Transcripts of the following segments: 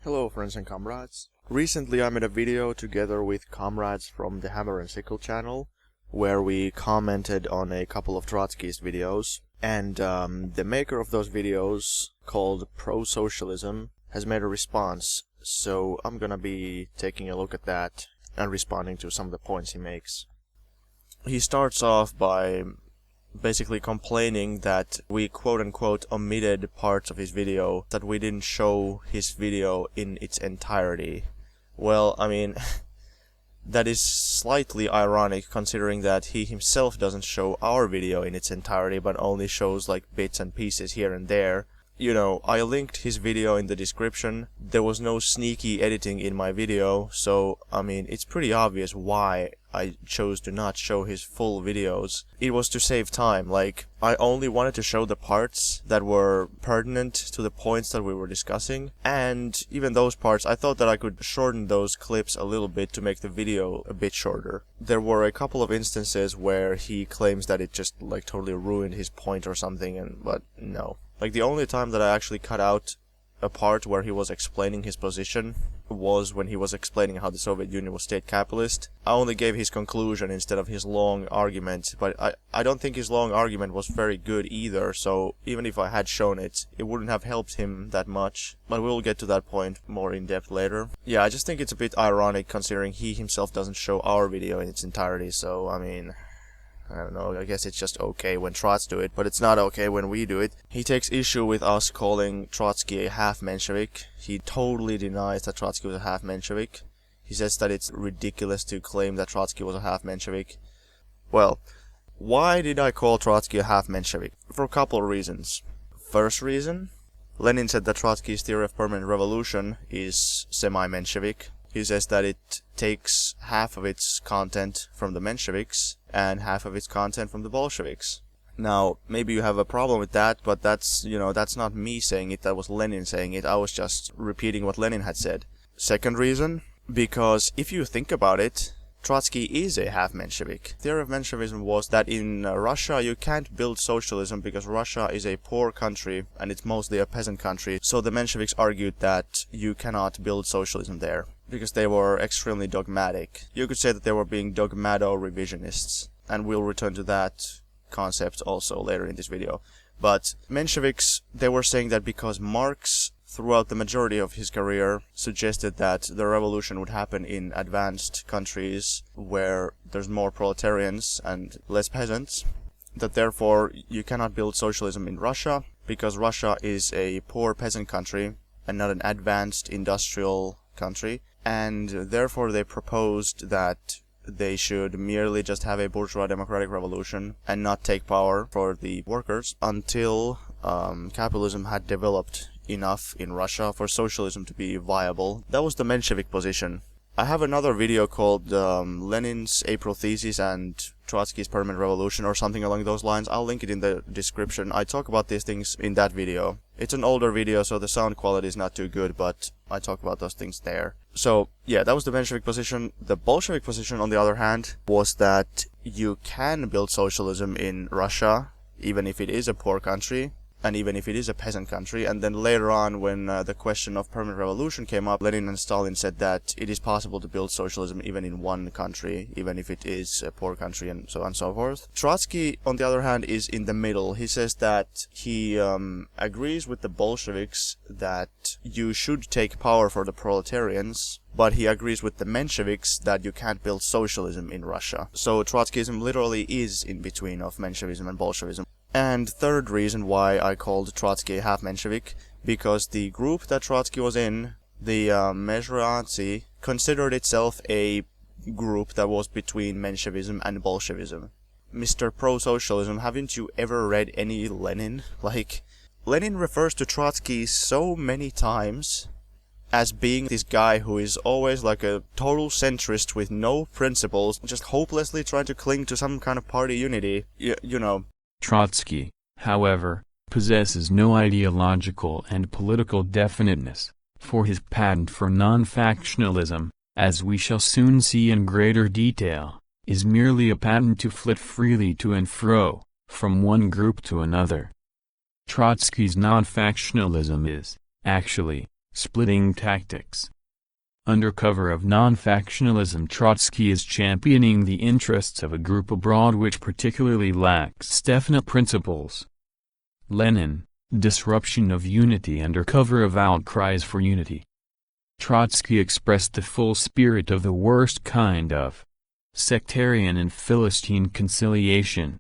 Hello friends and comrades. Recently I made a video together with comrades from the Hammer and Sickle channel where we commented on a couple of Trotskyist videos, and the maker of those videos, called Pro-Socialism, has made a response, so I'm gonna be taking a look at that and responding to some of the points he makes. He starts off by basically complaining that we quote-unquote omitted parts of his video, that we didn't show his video in its entirety. Well, I mean, that is slightly ironic considering that he himself doesn't show our video in its entirety but only shows like bits and pieces here and there. You know, I linked his video in the description. There was no sneaky editing in my video, so I mean, it's pretty obvious why I chose to not show his full videos. It was to save time. Like, I only wanted to show the parts that were pertinent to the points that we were discussing, and even those parts, I thought that I could shorten those clips a little bit to make the video a bit shorter. There were a couple of instances where he claims that it just like totally ruined his point or something, but no. Like, the only time that I actually cut out a part where he was explaining his position was when he was explaining how the Soviet Union was state capitalist. I only gave his conclusion instead of his long argument, but I don't think his long argument was very good either, so even if I had shown it, it wouldn't have helped him that much. But we'll get to that point more in depth later. Yeah, I just think it's a bit ironic considering he himself doesn't show our video in its entirety, so I mean, I don't know, I guess it's just okay when Trots do it, but it's not okay when we do it. He takes issue with us calling Trotsky a half-Menshevik. He totally denies that Trotsky was a half-Menshevik. He says that it's ridiculous to claim that Trotsky was a half-Menshevik. Well, why did I call Trotsky a half-Menshevik? For a couple of reasons. First reason, Lenin said that Trotsky's theory of permanent revolution is semi-Menshevik. He says that it takes half of its content from the Mensheviks and half of its content from the Bolsheviks. Now, maybe you have a problem with that, but that's not me saying it, that was Lenin saying it. I was just repeating what Lenin had said. Second reason, because if you think about it, Trotsky is a half-Menshevik. The theory of Menshevism was that in Russia you can't build socialism because Russia is a poor country and it's mostly a peasant country, so the Mensheviks argued that you cannot build socialism there, because they were extremely dogmatic. You could say that they were being dogmato-revisionists, and we'll return to that concept also later in this video. But Mensheviks, they were saying that because Marx, throughout the majority of his career, suggested that the revolution would happen in advanced countries where there's more proletarians and less peasants, that therefore you cannot build socialism in Russia, because Russia is a poor peasant country and not an advanced industrial country, and therefore they proposed that they should merely just have a bourgeois democratic revolution and not take power for the workers until capitalism had developed enough in Russia for socialism to be viable. That was the Menshevik position. I have another video called Lenin's April Thesis and Trotsky's Permanent Revolution or something along those lines. I'll link it in the description. I talk about these things in that video. It's an older video, so the sound quality is not too good, but I talk about those things there. So, yeah, that was the Menshevik position. The Bolshevik position, on the other hand, was that you can build socialism in Russia, even if it is a poor country, and even if it is a peasant country. And then later on, when the question of permanent revolution came up, Lenin and Stalin said that it is possible to build socialism even in one country, even if it is a poor country, and so on and so forth. Trotsky, on the other hand, is in the middle. He says that he agrees with the Bolsheviks that you should take power for the proletarians, but he agrees with the Mensheviks that you can't build socialism in Russia. So Trotskyism literally is in between of Menshevism and Bolshevism. And third reason why I called Trotsky a half-Menshevik, because the group that Trotsky was in, the Mezhranцы, considered itself a group that was between Menshevism and Bolshevism. Mr. Pro-Socialism, haven't you ever read any Lenin? Like, Lenin refers to Trotsky so many times as being this guy who is always like a total centrist with no principles, just hopelessly trying to cling to some kind of party unity, you know. Trotsky, however, possesses no ideological and political definiteness, for his patent for non-factionalism, as we shall soon see in greater detail, is merely a patent to flit freely to and fro, from one group to another. Trotsky's non-factionalism is, actually, splitting tactics. Under cover of non-factionalism, Trotsky is championing the interests of a group abroad which particularly lacks definite principles. Lenin, disruption of unity under cover of outcries for unity. Trotsky expressed the full spirit of the worst kind of sectarian and Philistine conciliation.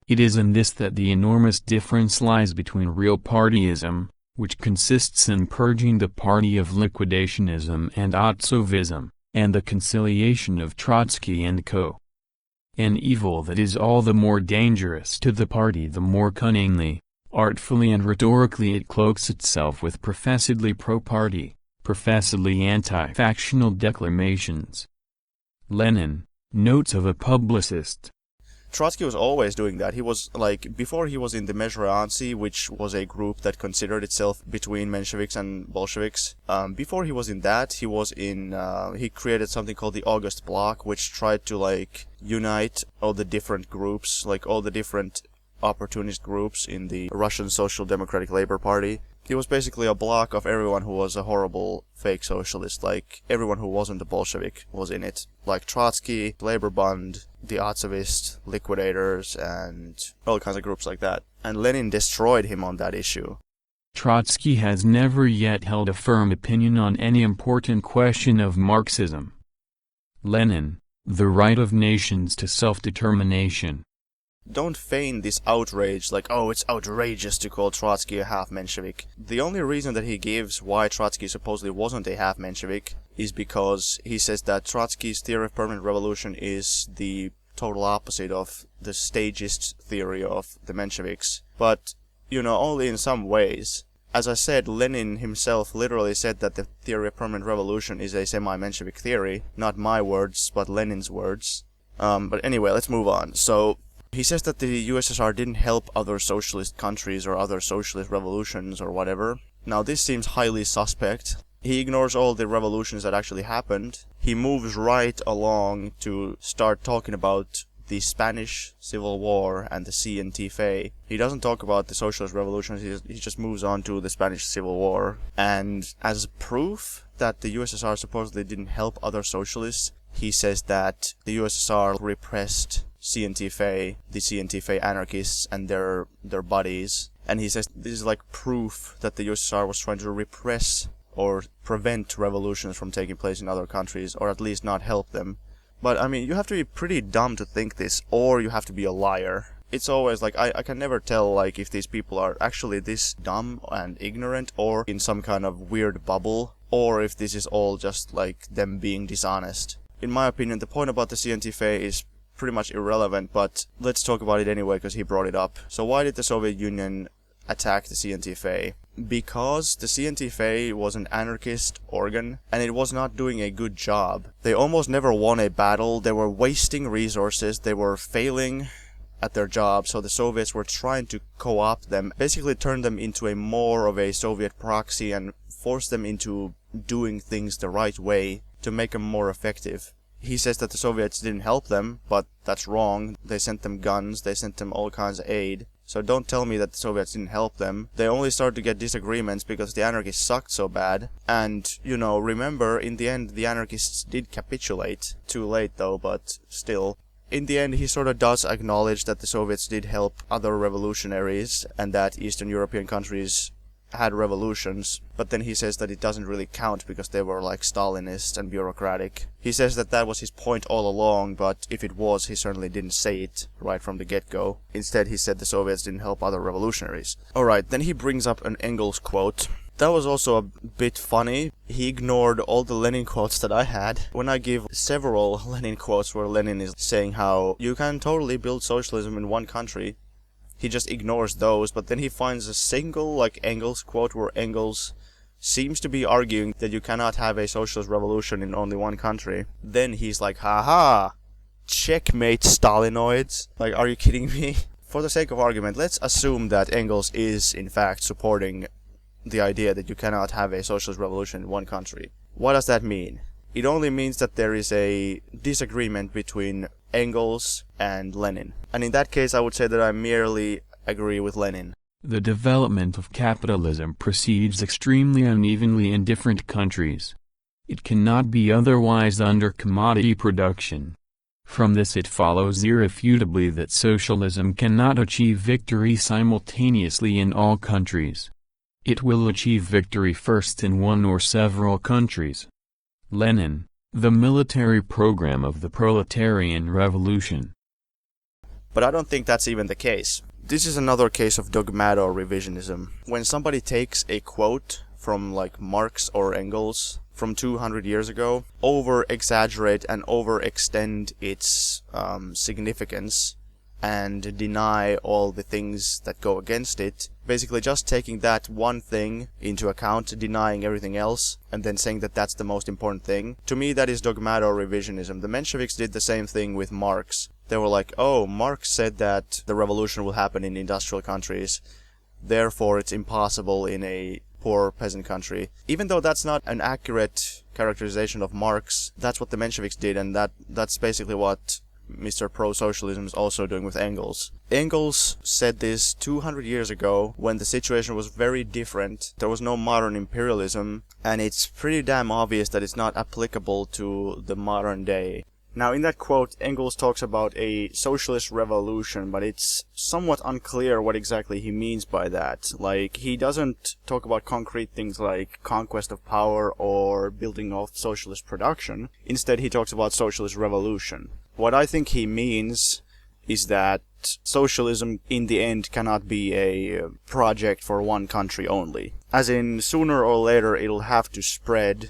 It is in this that the enormous difference lies between real partyism, which consists in purging the party of liquidationism and Otsovism, and the conciliation of Trotsky and co. An evil that is all the more dangerous to the party the more cunningly, artfully and rhetorically it cloaks itself with professedly pro-party, professedly anti-factional declamations. Lenin, Notes of a Publicist. Trotsky was always doing that. He was like, before he was in the Mezhoriancy, which was a group that considered itself between Mensheviks and Bolsheviks. Before he was in that, he was in, he created something called the August Bloc, which tried to like unite all the different groups, like all the different opportunist groups in the Russian Social Democratic Labor Party. It was basically a block of everyone who was a horrible fake socialist, like everyone who wasn't a Bolshevik was in it. Like Trotsky, Labor Bund, the Otsovist, Liquidators, and all kinds of groups like that. And Lenin destroyed him on that issue. Trotsky has never yet held a firm opinion on any important question of Marxism. Lenin, The Right of Nations to Self-Determination. Don't feign this outrage, like, oh, it's outrageous to call Trotsky a half-Menshevik. The only reason that he gives why Trotsky supposedly wasn't a half-Menshevik is because he says that Trotsky's theory of permanent revolution is the total opposite of the stagist theory of the Mensheviks. But, you know, only in some ways. As I said, Lenin himself literally said that the theory of permanent revolution is a semi-Menshevik theory. Not my words, but Lenin's words. But anyway, let's move on. So, he says that the USSR didn't help other socialist countries or other socialist revolutions or whatever. Now this seems highly suspect. He ignores all the revolutions that actually happened. He moves right along to start talking about the Spanish Civil War and the CNTFA. He doesn't talk about the socialist revolutions, he just moves on to the Spanish Civil War. And as proof that the USSR supposedly didn't help other socialists, he says that the USSR repressed CNTFA, the CNTFA anarchists and their buddies. And he says this is like proof that the USSR was trying to repress or prevent revolutions from taking place in other countries, or at least not help them. But I mean, you have to be pretty dumb to think this, or you have to be a liar. It's always like, I can never tell like if these people are actually this dumb and ignorant, or in some kind of weird bubble, or if this is all just like them being dishonest. In my opinion, the point about the CNTFA is pretty much irrelevant, but let's talk about it anyway because he brought it up. So why did the Soviet Union attack the CNTFA? Because the CNTFA was an anarchist organ and it was not doing a good job. They almost never won a battle, they were wasting resources, they were failing at their job, so the Soviets were trying to co-opt them, basically turn them into a more of a Soviet proxy and force them into doing things the right way to make them more effective. He says that the Soviets didn't help them, but that's wrong. They sent them guns, they sent them all kinds of aid. So don't tell me that the Soviets didn't help them. They only started to get disagreements because the anarchists sucked so bad. And, you know, remember, in the end, the anarchists did capitulate. Too late though, but still. In the end, he sort of does acknowledge that the Soviets did help other revolutionaries, and that Eastern European countries had revolutions, but then he says that it doesn't really count because they were like Stalinist and bureaucratic. He says that that was his point all along, but if it was, he certainly didn't say it right from the get-go. Instead, he said the Soviets didn't help other revolutionaries. Alright, then he brings up an Engels quote. That was also a bit funny. He ignored all the Lenin quotes that I had. When I give several Lenin quotes where Lenin is saying how you can totally build socialism in one country, he just ignores those, but then he finds a single, like, Engels quote where Engels seems to be arguing that you cannot have a socialist revolution in only one country. Then he's like, haha, checkmate Stalinoids. Like, are you kidding me? For the sake of argument, let's assume that Engels is, in fact, supporting the idea that you cannot have a socialist revolution in one country. What does that mean? It only means that there is a disagreement between Engels and Lenin. And in that case, I would say that I merely agree with Lenin. The development of capitalism proceeds extremely unevenly in different countries. It cannot be otherwise under commodity production. From this it follows irrefutably that socialism cannot achieve victory simultaneously in all countries. It will achieve victory first in one or several countries. Lenin, The Military Program of the Proletarian Revolution. But I don't think that's even the case. This is another case of dogmato revisionism. When somebody takes a quote from like Marx or Engels from 200 years ago, over-exaggerate and overextend its significance and deny all the things that go against it, basically just taking that one thing into account, denying everything else, and then saying that that's the most important thing. To me, that is dogmato revisionism. The Mensheviks did the same thing with Marx. They were like, oh, Marx said that the revolution will happen in industrial countries, therefore it's impossible in a poor peasant country. Even though that's not an accurate characterization of Marx, that's what the Mensheviks did, and that's basically what Mr. Pro-Socialism is also doing with Engels. Engels said this 200 years ago when the situation was very different. There was no modern imperialism, and it's pretty damn obvious that it's not applicable to the modern day. Now, in that quote, Engels talks about a socialist revolution, but it's somewhat unclear what exactly he means by that. Like, he doesn't talk about concrete things like conquest of power or building of socialist production. Instead, he talks about socialist revolution. What I think he means is that socialism in the end cannot be a project for one country only. As in, sooner or later it'll have to spread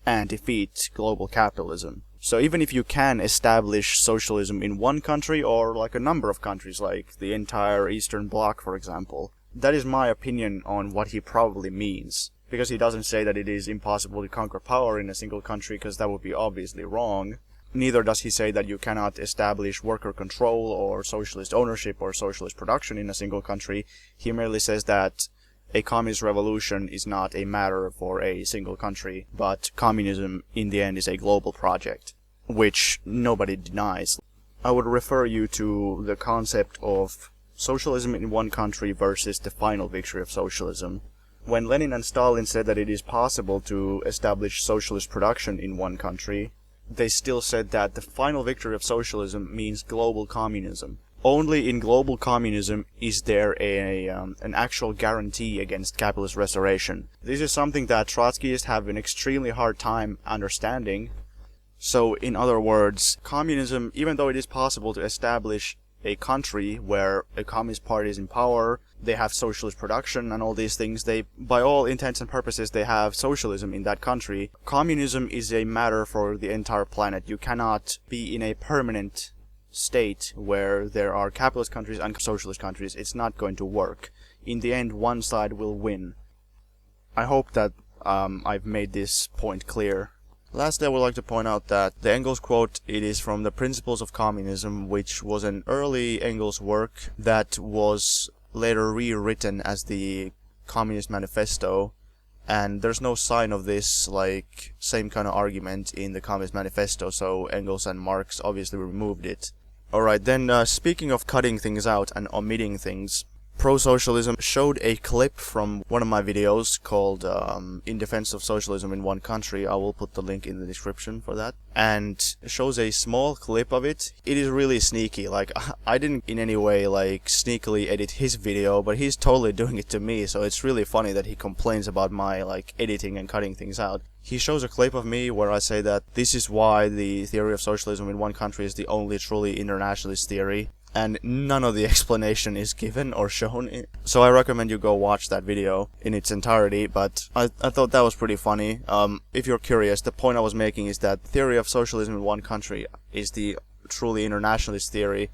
and defeat global capitalism. So even if you can establish socialism in one country or like a number of countries, like the entire Eastern Bloc for example, that is my opinion on what he probably means. Because he doesn't say that it is impossible to conquer power in a single country, because that would be obviously wrong. Neither does he say that you cannot establish worker control or socialist ownership or socialist production in a single country. He merely says that a communist revolution is not a matter for a single country, but communism in the end is a global project, which nobody denies. I would refer you to the concept of socialism in one country versus the final victory of socialism. When Lenin and Stalin said that it is possible to establish socialist production in one country, they still said that the final victory of socialism means global communism. Only in global communism is there an actual guarantee against capitalist restoration. This is something that Trotskyists have an extremely hard time understanding. So, in other words, communism, even though it is possible to establish a country where a communist party is in power, they have socialist production and all these things, by all intents and purposes, they have socialism in that country. Communism is a matter for the entire planet. You cannot be in a permanent state where there are capitalist countries and socialist countries. It's not going to work. In the end, one side will win. I hope that I've made this point clear. Lastly, I would like to point out that the Engels quote, it is from the Principles of Communism, which was an early Engels work that was later rewritten as the Communist Manifesto, and there's no sign of this, like, same kind of argument in the Communist Manifesto, so Engels and Marx obviously removed it. Alright, then speaking of cutting things out and omitting things, Pro-Socialism showed a clip from one of my videos called In Defense of Socialism in One Country. I will put the link in the description for that. And it shows a small clip of it. It is really sneaky. Like, I didn't in any way, like, sneakily edit his video, but he's totally doing it to me, so it's really funny that he complains about my, like, editing and cutting things out. He shows a clip of me where I say that this is why the theory of socialism in one country is the only truly internationalist theory. And none of the explanation is given or shown. So I recommend you go watch that video in its entirety, but I thought that was pretty funny. If you're curious, the point I was making is that the theory of socialism in one country is the truly internationalist theory,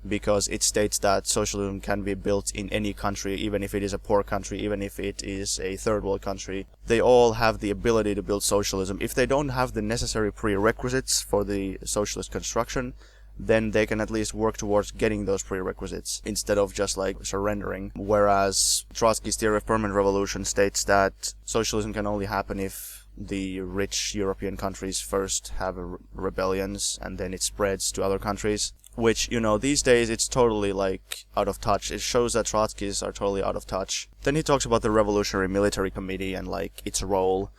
because it states that socialism can be built in any country, even if it is a poor country, even if it is a third world country. They all have the ability to build socialism. If they don't have the necessary prerequisites for the socialist construction, then they can at least work towards getting those prerequisites, instead of just like surrendering. Whereas Trotsky's theory of permanent revolution states that socialism can only happen if the rich European countries first have rebellions and then it spreads to other countries. which, you know, these days it's totally like out of touch. It shows that Trotskyists are totally out of touch. Then he talks about the Revolutionary Military Committee and like its role.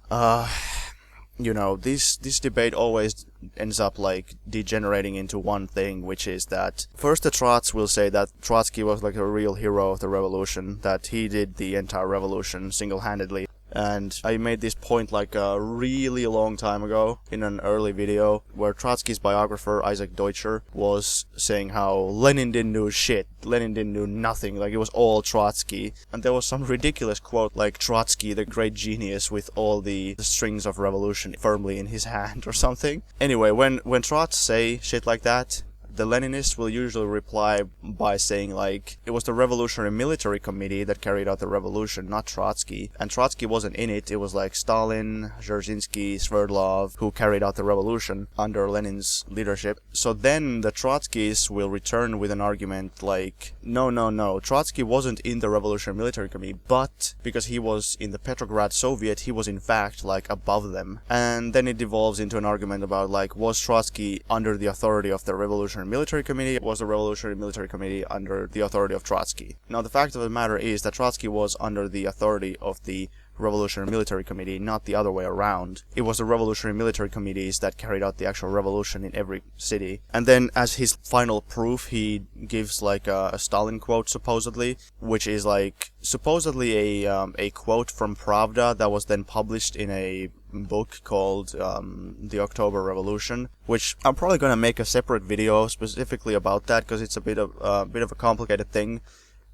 You know, this debate always ends up like degenerating into one thing, which is that first the Trots will say that Trotsky was like a real hero of the revolution, that he did the entire revolution single-handedly. And I made this point like a really long time ago in an early video where Trotsky's biographer Isaac Deutscher was saying how Lenin didn't do shit, Lenin didn't do nothing, like it was all Trotsky. And there was some ridiculous quote like Trotsky, the great genius with all the strings of revolution firmly in his hand or something. Anyway, when Trots say shit like that, the Leninists will usually reply by saying like, it was the Revolutionary Military Committee that carried out the revolution, not Trotsky. And Trotsky wasn't in it, it was like Stalin, Dzerzhinsky, Sverdlov who carried out the revolution under Lenin's leadership. So then the Trotskyists will return with an argument like, no, Trotsky wasn't in the Revolutionary Military Committee, but because he was in the Petrograd Soviet, he was in fact like above them. And then it devolves into an argument about like, was Trotsky under the authority of the Revolutionary Military Committee, was the Revolutionary Military Committee under the authority of Trotsky? Now the fact of the matter is that Trotsky was under the authority of the Revolutionary Military Committee, not the other way around. It was the Revolutionary Military Committees that carried out the actual revolution in every city. And then as his final proof, he gives like a Stalin quote supposedly, which is like supposedly a quote from Pravda that was then published in a book called The October Revolution, which I'm probably going to make a separate video specifically about that because it's a bit of a complicated thing.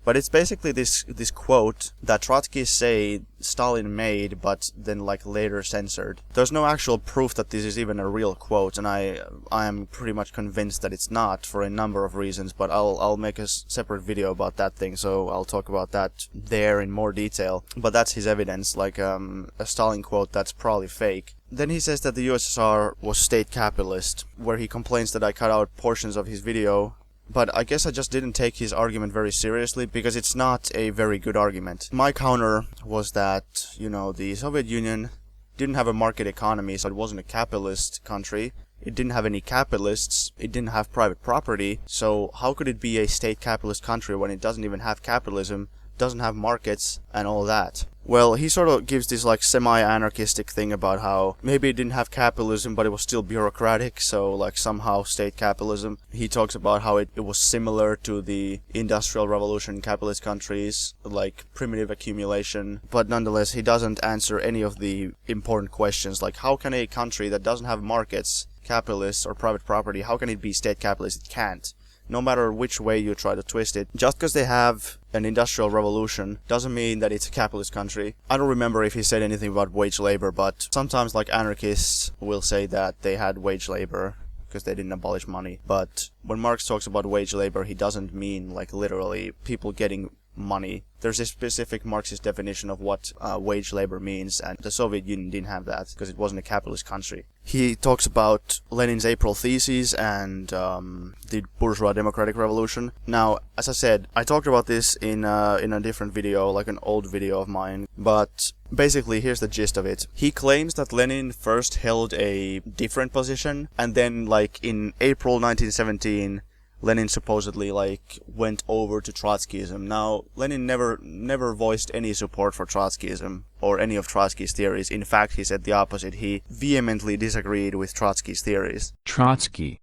But it's basically this quote that Trotskyists say Stalin made, but then like later censored. There's no actual proof that this is even a real quote, and I am pretty much convinced that it's not for a number of reasons. But I'll make a separate video about that thing, so I'll talk about that there in more detail. But that's his evidence, like a Stalin quote that's probably fake. Then he says that the USSR was state capitalist, where he complains that I cut out portions of his video. But I guess I just didn't take his argument very seriously, because it's not a very good argument. My counter was that, you know, the Soviet Union didn't have a market economy, so it wasn't a capitalist country. It didn't have any capitalists, it didn't have private property, so how could it be a state capitalist country when it doesn't even have capitalism, doesn't have markets, and all that? Well, he sort of gives this like semi-anarchistic thing about how maybe it didn't have capitalism, but it was still bureaucratic, so like somehow state capitalism. He talks about how it was similar to the Industrial Revolution in capitalist countries, like primitive accumulation, but nonetheless he doesn't answer any of the important questions, like how can a country that doesn't have markets, capitalists, or private property, how can it be state capitalist? It can't. No matter which way you try to twist it. Just because they have an industrial revolution doesn't mean that it's a capitalist country. I don't remember if he said anything about wage labor, but sometimes like anarchists will say that they had wage labor because they didn't abolish money. But when Marx talks about wage labor, he doesn't mean like literally people getting money. There's a specific Marxist definition of what wage labor means, and the Soviet Union didn't have that because it wasn't a capitalist country. He talks about Lenin's April thesis and the bourgeois democratic revolution. Now, as I said, I talked about this in a different video, like an old video of mine, but basically here's the gist of it. He claims that Lenin first held a different position, and then like in April 1917 Lenin supposedly like went over to Trotskyism. Now, Lenin never voiced any support for Trotskyism or any of Trotsky's theories. In fact, he said the opposite. He vehemently disagreed with Trotsky's theories. Trotsky,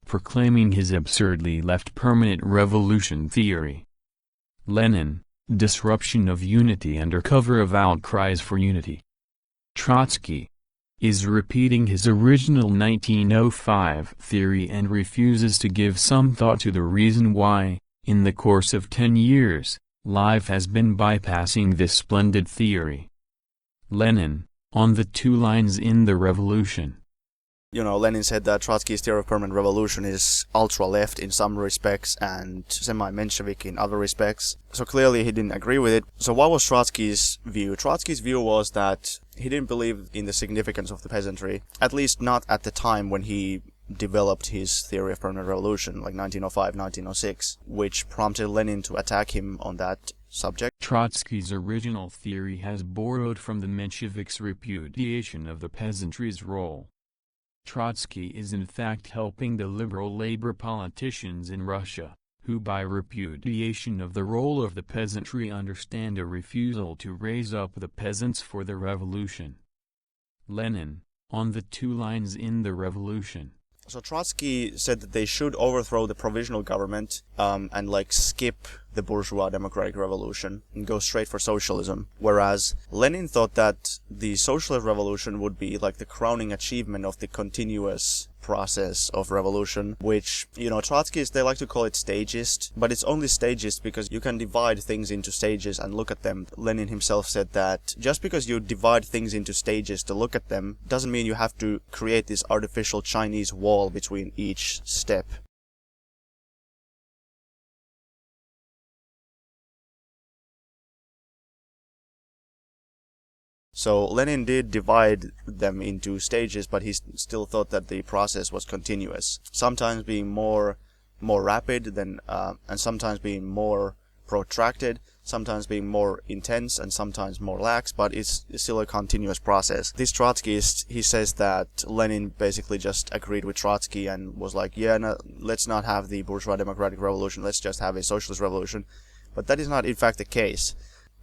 proclaiming his absurdly left permanent revolution theory. Lenin, disruption of unity under cover of outcries for unity. Trotsky is repeating his original 1905 theory and refuses to give some thought to the reason why, in the course of 10 years, life has been bypassing this splendid theory. Lenin, on the two lines in the revolution. You know, Lenin said that Trotsky's theory of permanent revolution is ultra-left in some respects and semi-Menshevik in other respects. So clearly he didn't agree with it. So what was Trotsky's view? Trotsky's view was that he didn't believe in the significance of the peasantry, at least not at the time when he developed his theory of permanent revolution, like 1905, 1906, which prompted Lenin to attack him on that subject. Trotsky's original theory has borrowed from the Mensheviks' repudiation of the peasantry's role. Trotsky is in fact helping the liberal labor politicians in Russia, who by repudiation of the role of the peasantry understand a refusal to raise up the peasants for the revolution. Lenin, on the two lines in the revolution. So Trotsky said that they should overthrow the provisional government and skip the bourgeois democratic revolution and go straight for socialism. Whereas Lenin thought that the socialist revolution would be like the crowning achievement of the continuous process of revolution, which, Trotskyists, they like to call it stagist, but it's only stagist because you can divide things into stages and look at them. Lenin himself said that just because you divide things into stages to look at them doesn't mean you have to create this artificial Chinese wall between each step. So Lenin did divide them into stages, but he still thought that the process was continuous, sometimes being more rapid than, and sometimes being more protracted, sometimes being more intense, and sometimes more lax, but it's still a continuous process. This Trotskyist, he says that Lenin basically just agreed with Trotsky and was like, yeah, no, let's not have the bourgeois democratic revolution, let's just have a socialist revolution. But that is not in fact the case.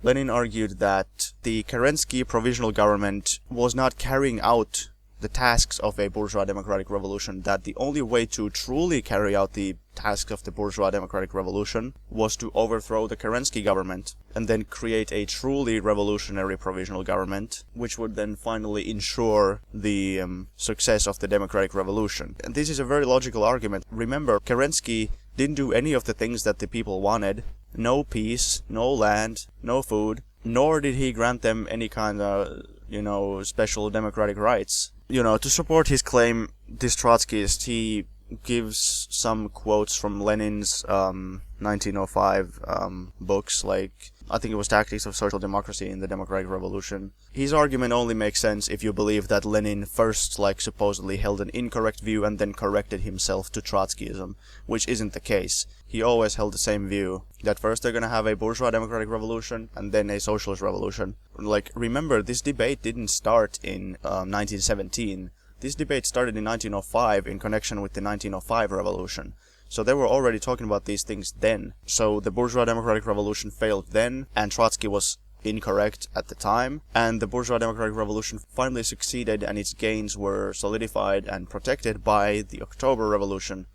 Lenin argued that the Kerensky provisional government was not carrying out the tasks of a bourgeois democratic revolution, that the only way to truly carry out the tasks of the bourgeois democratic revolution was to overthrow the Kerensky government and then create a truly revolutionary provisional government, which would then finally ensure the success of the democratic revolution. And this is a very logical argument. Remember, Kerensky didn't do any of the things that the people wanted. No peace, no land, no food, nor did he grant them any kind of, special democratic rights. To support his claim, this Trotskyist, he gives some quotes from Lenin's 1905 books, like, I think it was Tactics of Social Democracy in the Democratic Revolution. His argument only makes sense if you believe that Lenin first, supposedly held an incorrect view and then corrected himself to Trotskyism, which isn't the case. He always held the same view, that first they're gonna have a bourgeois democratic revolution and then a socialist revolution. Remember, this debate didn't start in 1917. This debate started in 1905 in connection with the 1905 revolution. So they were already talking about these things then. So the bourgeois democratic revolution failed then, and Trotsky was incorrect at the time, and the bourgeois democratic revolution finally succeeded and its gains were solidified and protected by the October Revolution.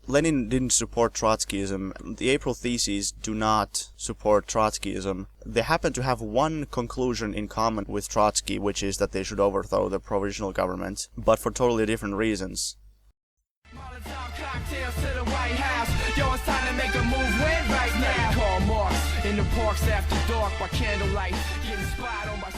Lenin didn't support Trotskyism. The April Theses do not support Trotskyism. They happen to have one conclusion in common with Trotsky, which is that they should overthrow the provisional government, but for totally different reasons. Cocktails to the White House. Yo, it's time to make a move right now. Call Marx in the parks after dark by candlelight, getting spied on by